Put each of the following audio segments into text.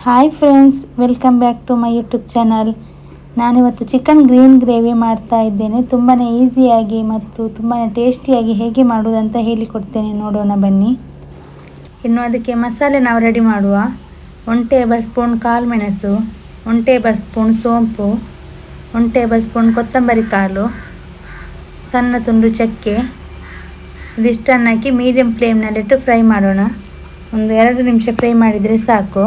Hi friends, welcome back to my YouTube channel. ನಾನಿವತ್ತು chicken green gravy ಮಾಡ್ತಾ ಇದ್ದೇನೆ. ತುಂಬಾ ಈಸಿಯಾಗಿ ಮತ್ತು ತುಂಬಾ ಟೇಸ್ಟಿಯಾಗಿ ಹೇಗೆ ಮಾಡುವುದಂತ ಹೇಳಿಕೊಡ್ತೇನೆ, ನೋಡೋಣ ಬನ್ನಿ. ಇನ್ನು ಅದಕ್ಕೆ ಮಸಾಲೆ ನಾವು ರೆಡಿ ಮಾಡುವ. 1 ಟೇಬಲ್ ಸ್ಪೂನ್ ಕಾಳು ಮೆಣಸು, 1 ಟೇಬಲ್ ಸ್ಪೂನ್ ಸೋಂಪು, 1 ಟೇಬಲ್ ಸ್ಪೂನ್ ಕೊತ್ತಂಬರಿ ಕಾಳು, ಸಣ್ಣ ತುಂಡು ಚಕ್ಕೆ. ಇದಿಷ್ಟನ್ನು ಹಾಕಿ ಮೀಡಿಯಮ್ ಫ್ಲೇಮ್ನಲ್ಲಿಟ್ಟು ಫ್ರೈ ಮಾಡೋಣ. ಒಂದು 2 ನಿಮಿಷ ಫ್ರೈ ಮಾಡಿದರೆ ಸಾಕು.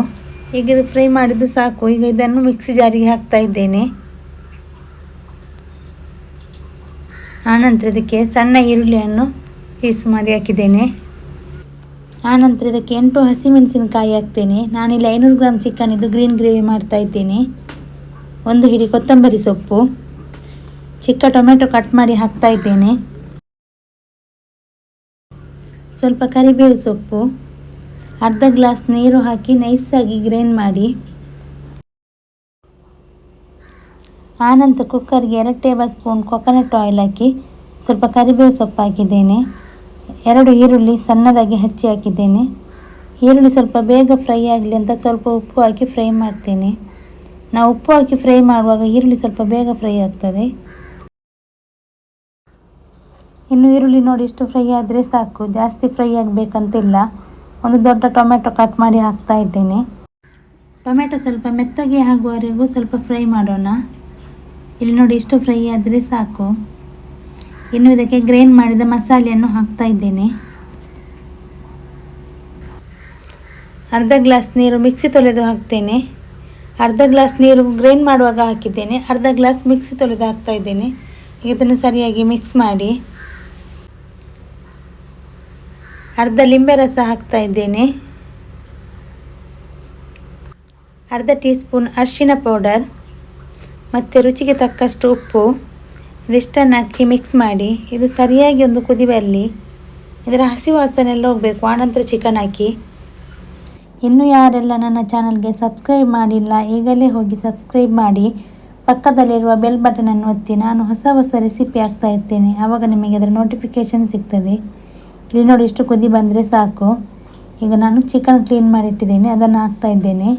ಈಗ ಇದು ಫ್ರೈ ಮಾಡಿದ್ದು ಸಾಕು. ಈಗ ಇದನ್ನು ಮಿಕ್ಸಿ ಜಾರಿಗೆ ಹಾಕ್ತಾ ಇದ್ದೇನೆ. ಆನಂತರ ಇದಕ್ಕೆ ಸಣ್ಣ ಈರುಳ್ಳಿಯನ್ನು ಪೀಸ್ ಮಾಡಿ ಹಾಕಿದ್ದೇನೆ. ಆನಂತರ ಇದಕ್ಕೆ 8 ಹಸಿಮೆಣಸಿನಕಾಯಿ ಹಾಕ್ತೇನೆ. ನಾನಿಲ್ಲಿ 500 ಗ್ರಾಮ್ ಚಿಕನ್ ಇದು ಗ್ರೀನ್ ಗ್ರೇವಿ ಮಾಡ್ತಾ ಇದ್ದೇನೆ. 1 ಹಿಡಿ ಕೊತ್ತಂಬರಿ ಸೊಪ್ಪು, ಚಿಕ್ಕ ಟೊಮೆಟೊ ಕಟ್ ಮಾಡಿ ಹಾಕ್ತಾ ಇದ್ದೇನೆ. ಸ್ವಲ್ಪ ಕರಿಬೇವು ಸೊಪ್ಪು, ಅರ್ಧ ಗ್ಲಾಸ್ ನೀರು ಹಾಕಿ ನೈಸಾಗಿ ಗ್ರೈಂಡ್ ಮಾಡಿ. ಆನಂತರ ಕುಕ್ಕರ್ಗೆ 2 ಟೇಬಲ್ ಸ್ಪೂನ್ ಕೊಕೊನಟ್ ಆಯಿಲ್ ಹಾಕಿ ಸ್ವಲ್ಪ ಕರಿಬೇವು ಸೊಪ್ಪು ಹಾಕಿದ್ದೇನೆ. 2 ಈರುಳ್ಳಿ ಸಣ್ಣದಾಗಿ ಹಚ್ಚಿ ಹಾಕಿದ್ದೇನೆ. ಈರುಳ್ಳಿ ಸ್ವಲ್ಪ ಬೇಗ ಫ್ರೈ ಆಗಲಿ ಅಂತ ಸ್ವಲ್ಪ ಉಪ್ಪು ಹಾಕಿ ಫ್ರೈ ಮಾಡ್ತೇನೆ. ನಾವು ಉಪ್ಪು ಹಾಕಿ ಫ್ರೈ ಮಾಡುವಾಗ ಈರುಳ್ಳಿ ಸ್ವಲ್ಪ ಬೇಗ ಫ್ರೈ ಆಗ್ತದೆ. ಇನ್ನು ಈರುಳ್ಳಿ ನೋಡಿ ಇಷ್ಟು ಫ್ರೈ ಆದರೆ ಸಾಕು, ಜಾಸ್ತಿ ಫ್ರೈ ಆಗಬೇಕಂತಿಲ್ಲ. ಒಂದು ದೊಡ್ಡ ಟೊಮೆಟೊ ಕಟ್ ಮಾಡಿ ಹಾಕ್ತಾ ಇದ್ದೇನೆ. ಟೊಮೆಟೊ ಸ್ವಲ್ಪ ಮೆತ್ತಗೆ ಆಗುವವರೆಗೂ ಸ್ವಲ್ಪ ಫ್ರೈ ಮಾಡೋಣ. ಇಲ್ಲಿ ನೋಡಿ ಇಷ್ಟು ಫ್ರೈ ಆದರೆ ಸಾಕು. ಇನ್ನು ಇದಕ್ಕೆ ಗ್ರೈಂಡ್ ಮಾಡಿದ ಮಸಾಲೆಯನ್ನು ಹಾಕ್ತಾ ಇದ್ದೇನೆ. ಅರ್ಧ ಗ್ಲಾಸ್ ನೀರು ಮಿಕ್ಸಿ ತೊಳೆದು ಹಾಕ್ತೇನೆ. ಅರ್ಧ ಗ್ಲಾಸ್ ನೀರು ಗ್ರೈಂಡ್ ಮಾಡುವಾಗ ಹಾಕಿದ್ದೇನೆ, ಅರ್ಧ ಗ್ಲಾಸ್ ಮಿಕ್ಸಿ ತೊಳೆದು ಹಾಕ್ತಾ ಇದ್ದೇನೆ. ಇದನ್ನು ಸರಿಯಾಗಿ ಮಿಕ್ಸ್ ಮಾಡಿ. ಅರ್ಧ ಲಿಂಬೆ ರಸ ಹಾಕ್ತಾ ಇದ್ದೇನೆ. ಅರ್ಧ ಟೀ ಸ್ಪೂನ್ ಅರಿಶಿನ ಪೌಡರ್ ಮತ್ತು ರುಚಿಗೆ ತಕ್ಕಷ್ಟು ಉಪ್ಪು. ಇದಿಷ್ಟನ್ನು ಹಾಕಿ ಮಿಕ್ಸ್ ಮಾಡಿ. ಇದು ಸರಿಯಾಗಿ ಒಂದು ಕುದಿ ಬರಲಿ, ಇದರ ಹಸಿ ವಾಸನೆ ಎಲ್ಲ ಹೋಗಬೇಕು. ಆನಂತರ ಚಿಕನ್ ಹಾಕಿ. ಇನ್ನೂ ಯಾರೆಲ್ಲ ನನ್ನ ಚಾನಲ್ಗೆ ಸಬ್ಸ್ಕ್ರೈಬ್ ಮಾಡಿಲ್ಲ, ಈಗಲೇ ಹೋಗಿ ಸಬ್ಸ್ಕ್ರೈಬ್ ಮಾಡಿ. ಪಕ್ಕದಲ್ಲಿರುವ ಬೆಲ್ ಬಟನನ್ನು ಒತ್ತಿ. ನಾನು ಹೊಸ ರೆಸಿಪಿ ಹಾಕ್ತಾ ಇರ್ತೇನೆ, ಆವಾಗ ನಿಮಗೆ ಅದರ ನೋಟಿಫಿಕೇಷನ್ ಸಿಗ್ತದೆ. ಇಲ್ಲಿ ನೋಡಿ ಇಷ್ಟು ಕುದಿ ಬಂದರೆ ಸಾಕು. ಈಗ ನಾನು ಚಿಕನ್ ಕ್ಲೀನ್ ಮಾಡಿಟ್ಟಿದ್ದೇನೆ, ಅದನ್ನು ಹಾಕ್ತಾ ಇದ್ದೇನೆ.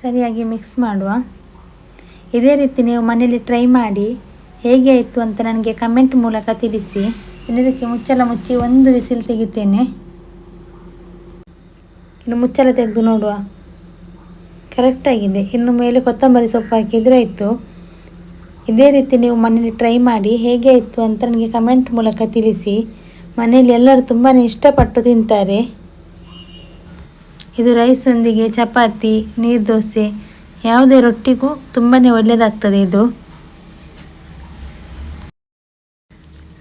ಸರಿಯಾಗಿ ಮಿಕ್ಸ್ ಮಾಡುವ. ಇದೇ ರೀತಿ ನೀವು ಮನೇಲಿ ಟ್ರೈ ಮಾಡಿ ಹೇಗೆ ಆಯಿತು ಅಂತ ನನಗೆ ಕಮೆಂಟ್ ಮೂಲಕ ತಿಳಿಸಿ. ಇನ್ನು ಇದಕ್ಕೆ ಮುಚ್ಚಳ ಮುಚ್ಚಿ 1 ವಿಸಿಲ್ ತೆಗಿತೇನೆ. ಇನ್ನು ಮುಚ್ಚಳ ತೆಗೆದು ನೋಡುವ, ಕರೆಕ್ಟಾಗಿದೆ. ಇನ್ನು ಮೇಲೆ ಕೊತ್ತಂಬರಿ ಸೊಪ್ಪು ಹಾಕಿದರೆ ಆಯಿತು. ಇದೇ ರೀತಿ ನೀವು ಮನೇಲಿ ಟ್ರೈ ಮಾಡಿ ಹೇಗೆ ಆಯಿತು ಅಂತ ನನಗೆ ಕಮೆಂಟ್ ಮೂಲಕ ತಿಳಿಸಿ. ಮನೆಯಲ್ಲಿ ಎಲ್ಲರೂ ತುಂಬಾ ಇಷ್ಟಪಟ್ಟು ತಿಂತಾರೆ. ಇದು ರೈಸೊಂದಿಗೆ, ಚಪಾತಿ, ನೀರು ದೋಸೆ, ಯಾವುದೇ ರೊಟ್ಟಿಗೂ ತುಂಬಾ ಒಳ್ಳೆಯದಾಗ್ತದೆ. ಇದು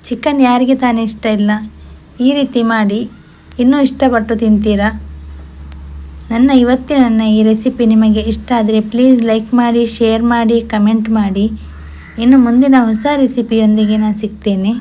ಚಿಕನ್ ಯಾರಿಗೆ ತಾನೇ ಇಷ್ಟ ಇಲ್ಲ. ಈ ರೀತಿ ಮಾಡಿ ಇನ್ನೂ ಇಷ್ಟಪಟ್ಟು ತಿಂತೀರಾ. ನನ್ನ ಈ ರೆಸಿಪಿ ನಿಮಗೆ ಇಷ್ಟ ಆದರೆ ಪ್ಲೀಸ್ ಲೈಕ್ ಮಾಡಿ, ಶೇರ್ ಮಾಡಿ, ಕಮೆಂಟ್ ಮಾಡಿ. ಇನ್ನು ಮುಂದಿನ ಹೊಸ ರೆಸಿಪಿಯೊಂದಿಗೆ ನಾನು ಸಿಗ್ತೇನೆ.